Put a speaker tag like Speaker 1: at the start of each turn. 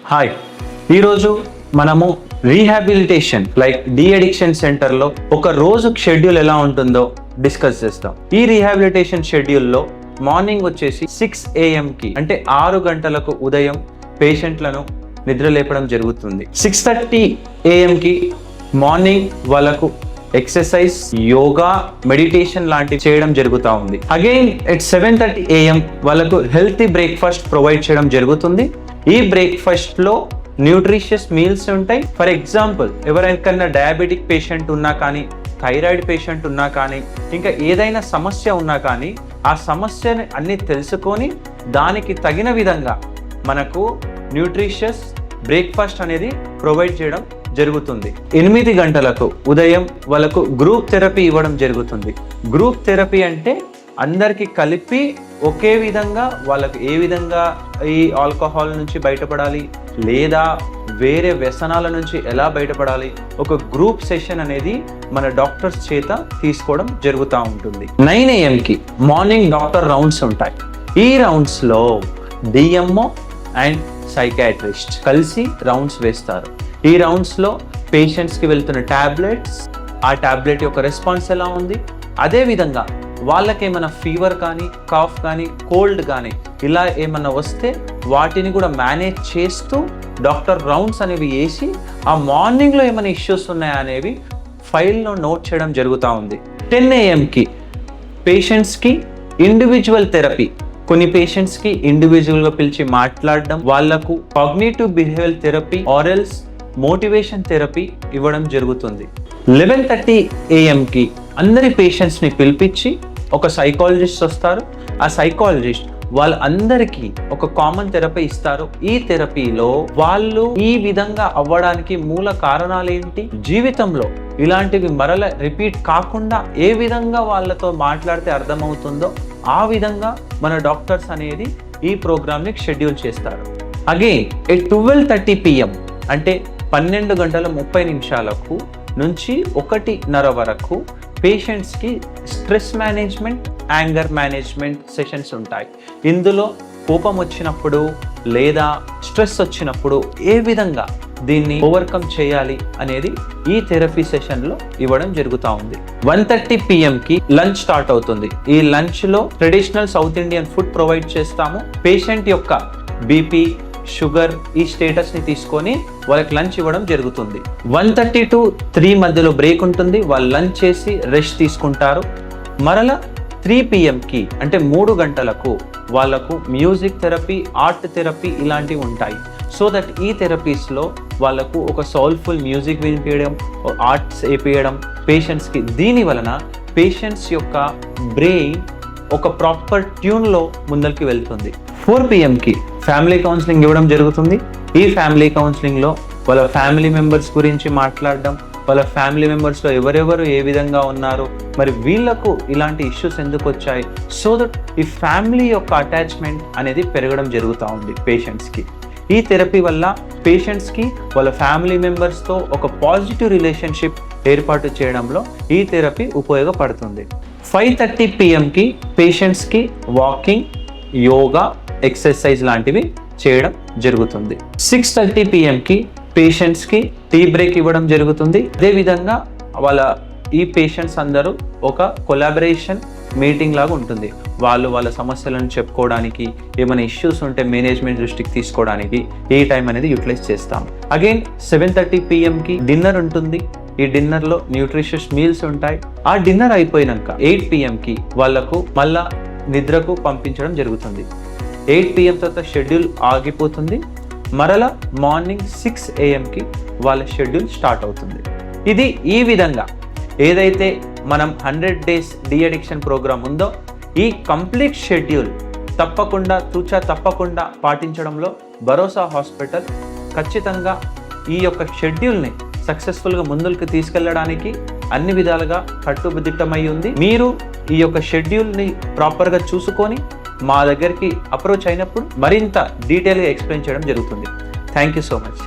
Speaker 1: Hi, ఈరోజు మనము rehabilitation like de addiction సెంటర్లో ఒక రోజు షెడ్యూల్ ఎలా ఉంటుందో డిస్కస్ చేస్తాం. ఈ రీహాబిలిటేషన్ షెడ్యూల్లో మార్నింగ్ వచ్చేసి 6 AM అంటే 6 గంటలకు ఉదయం పేషెంట్లను నిద్ర లేపడం జరుగుతుంది. 6:30 AM మార్నింగ్ వాళ్ళకు ఎక్సర్సైజ్, యోగా, మెడిటేషన్ లాంటివి చేయడం జరుగుతూ ఉంది. అగైన్ ఎట్ 7:30 AM వాళ్ళకు హెల్తీ బ్రేక్ఫాస్ట్ ప్రొవైడ్ చేయడం జరుగుతుంది. ఈ బ్రేక్ఫాస్ట్లో న్యూట్రిషియస్ మీల్స్ ఉంటాయి. ఫర్ ఎగ్జాంపుల్, ఎవరికైనా డయాబెటిక్ పేషెంట్ ఉన్నా కానీ, థైరాయిడ్ పేషెంట్ ఉన్నా కానీ, ఇంకా ఏదైనా సమస్య ఉన్నా కానీ ఆ సమస్యని అన్ని తెలుసుకొని దానికి తగిన విధంగా మనకు న్యూట్రిషియస్ బ్రేక్ఫాస్ట్ అనేది ప్రొవైడ్ చేయడం జరుగుతుంది. 8 గంటలకు ఉదయం వాళ్ళకు గ్రూప్ థెరపీ ఇవ్వడం జరుగుతుంది. గ్రూప్ థెరపీ అంటే అందరికీ కలిపి ఒకే విధంగా వాళ్ళకు ఏ విధంగా ఈ ఆల్కహాల్ నుంచి బయటపడాలి లేదా వేరే వ్యసనాల నుంచి ఎలా బయటపడాలి, ఒక గ్రూప్ సెషన్ అనేది మన డాక్టర్స్ చేత తీసుకోవడం జరుగుతూ ఉంటుంది. 9 AM మార్నింగ్ డాక్టర్ రౌండ్స్ ఉంటాయి. ఈ రౌండ్స్లో డిఎంఓ అండ్ సైకాట్రిస్ట్ కలిసి రౌండ్స్ వేస్తారు. ఈ రౌండ్స్లో పేషెంట్స్కి వెళ్తున్న ట్యాబ్లెట్స్, ఆ ట్యాబ్లెట్ యొక్క రెస్పాన్స్ ఎలా ఉంది, అదేవిధంగా వాళ్ళకి ఏమైనా ఫీవర్ కానీ, కాఫ్ కానీ, కోల్డ్ కానీ ఇలా ఏమన్నా వస్తే వాటిని కూడా మేనేజ్ చేస్తూ డాక్టర్ రౌండ్స్ అనేవి వేసి ఆ మార్నింగ్లో ఏమైనా ఇష్యూస్ ఉన్నాయా అనేవి ఫైల్లో నోట్ చేయడం జరుగుతూ ఉంది. 10 AM పేషెంట్స్కి ఇండివిజువల్ థెరపీ, కొన్ని పేషెంట్స్కి ఇండివిజువల్గా పిలిచి మాట్లాడడం, వాళ్లకు cognitive behaviour therapy or else motivation therapy ఇవ్వడం జరుగుతుంది. 11:30 AM అందరి పేషెంట్స్ని పిలిపించి ఒక సైకాలజిస్ట్ వస్తారు. ఆ సైకాలజిస్ట్ వాళ్ళందరికీ ఒక కామన్ థెరపీ ఇస్తారు. ఈ థెరపీలో వాళ్ళు ఈ విధంగా అవ్వడానికి మూల కారణాలు ఏంటి, జీవితంలో ఇలాంటివి మరల రిపీట్ కాకుండా ఏ విధంగా వాళ్ళతో మాట్లాడితే అర్థమవుతుందో ఆ విధంగా మన డాక్టర్స్ అనేది ఈ ప్రోగ్రామ్ని షెడ్యూల్ చేస్తారు. అగైన్ ఎట్ 12:30 PM అంటే 12:30 నుంచి 1:30 వరకు పేషెంట్స్కి stress management, anger management sessions ఉంటాయి. ఇందులో కోపం వచ్చినప్పుడు లేదా స్ట్రెస్ వచ్చినప్పుడు ఏ విధంగా దీన్ని ఓవర్కమ్ చేయాలి అనేది ఈ థెరపీ సెషన్లో ఇవ్వడం జరుగుతూ ఉంది. 1:30 PM లంచ్ స్టార్ట్ అవుతుంది. ఈ లంచ్లో traditional south Indian food provide చేస్తాము. పేషెంట్ యొక్క బీపీ, షుగర్ ఈ స్టేటస్ని తీసుకొని వాళ్ళకి లంచ్ ఇవ్వడం జరుగుతుంది. 1:30 to 3 మధ్యలో బ్రేక్ ఉంటుంది. వాళ్ళు లంచ్ చేసి రెస్ట్ తీసుకుంటారు. మరలా 3 PM అంటే 3 గంటలకు వాళ్ళకు మ్యూజిక్ థెరపీ, ఆర్ట్ థెరపీ ఇలాంటివి ఉంటాయి. సో దట్ ఈ థెరపీస్లో వాళ్ళకు ఒక సోల్ఫుల్ మ్యూజిక్ వినిపించడం, ఆర్ట్స్ వేపించడం పేషెంట్స్కి. దీని వలన పేషెంట్స్ యొక్క బ్రెయిన్ ఒక ప్రాపర్ ట్యూన్లో ముందరికి వెళ్తుంది. 4 PM ఫ్యామిలీ కౌన్సిలింగ్ ఇవ్వడం జరుగుతుంది. ఈ ఫ్యామిలీ కౌన్సిలింగ్లో వాళ్ళ ఫ్యామిలీ మెంబర్స్ గురించి మాట్లాడడం, వాళ్ళ ఫ్యామిలీ మెంబర్స్లో ఎవరెవరు ఏ విధంగా ఉన్నారు, మరి వీళ్ళకు ఇలాంటి ఇష్యూస్ ఎందుకు వచ్చాయి, సో దట్ ఈ ఫ్యామిలీ యొక్క అటాచ్మెంట్ అనేది పెరగడం జరుగుతూ ఉంది పేషెంట్స్కి. ఈ థెరపీ వల్ల పేషెంట్స్కి వాళ్ళ ఫ్యామిలీ మెంబర్స్తో ఒక పాజిటివ్ రిలేషన్షిప్ ఏర్పాటు చేయడంలో ఈ థెరపీ ఉపయోగపడుతుంది. 5:30 PM పేషెంట్స్కి వాకింగ్, యోగా, ఎక్సర్సైజ్ లాంటివి చేయడం జరుగుతుంది. 6:30 PM పేషెంట్స్కి టీ బ్రేక్ ఇవ్వడం జరుగుతుంది. అదేవిధంగా ఈ పేషెంట్స్ అందరూ ఒక కొలాబరేషన్ మీటింగ్ లాగా ఉంటుంది. వాళ్ళ సమస్యలను చెప్పుకోవడానికి, ఏమైనా ఇష్యూస్ ఉంటే మేనేజ్మెంట్ దృష్టికి తీసుకోవడానికి ఈ టైం అనేది యూటిలైజ్ చేస్తాం. అగైన్ 7:30 PM డిన్నర్ ఉంటుంది. ఈ డిన్నర్లో న్యూట్రిషియస్ మీల్స్ ఉంటాయి. ఆ డిన్నర్ అయిపోయినాక 8 PM వాళ్ళకు మళ్ళా నిద్రకు పంపించడం జరుగుతుంది. 8 PM తర్వాత షెడ్యూల్ ఆగిపోతుంది. మరలా మార్నింగ్ 6 AM వాళ్ళ షెడ్యూల్ స్టార్ట్ అవుతుంది. ఇది ఈ విధంగా ఏదైతే మనం 100 days డి అడిక్షన్ ప్రోగ్రామ్ ఉందో ఈ కంప్లీట్ షెడ్యూల్ తప్పకుండా పాటించడంలో భరోసా హాస్పిటల్ ఖచ్చితంగా ఈ యొక్క షెడ్యూల్ని సక్సెస్ఫుల్గా ముందుకు తీసుకెళ్ళడానికి అన్ని విధాలుగా కట్టుదిట్టమై ఉంది. మీరు ఈ యొక్క షెడ్యూల్ని ప్రాపర్గా చూసుకొని మా దగ్గరికి అప్రోచ్ అయినప్పుడు మరింత డీటెయిల్గా ఎక్స్ప్లెయిన్ చేయడం జరుగుతుంది. Thank you so much.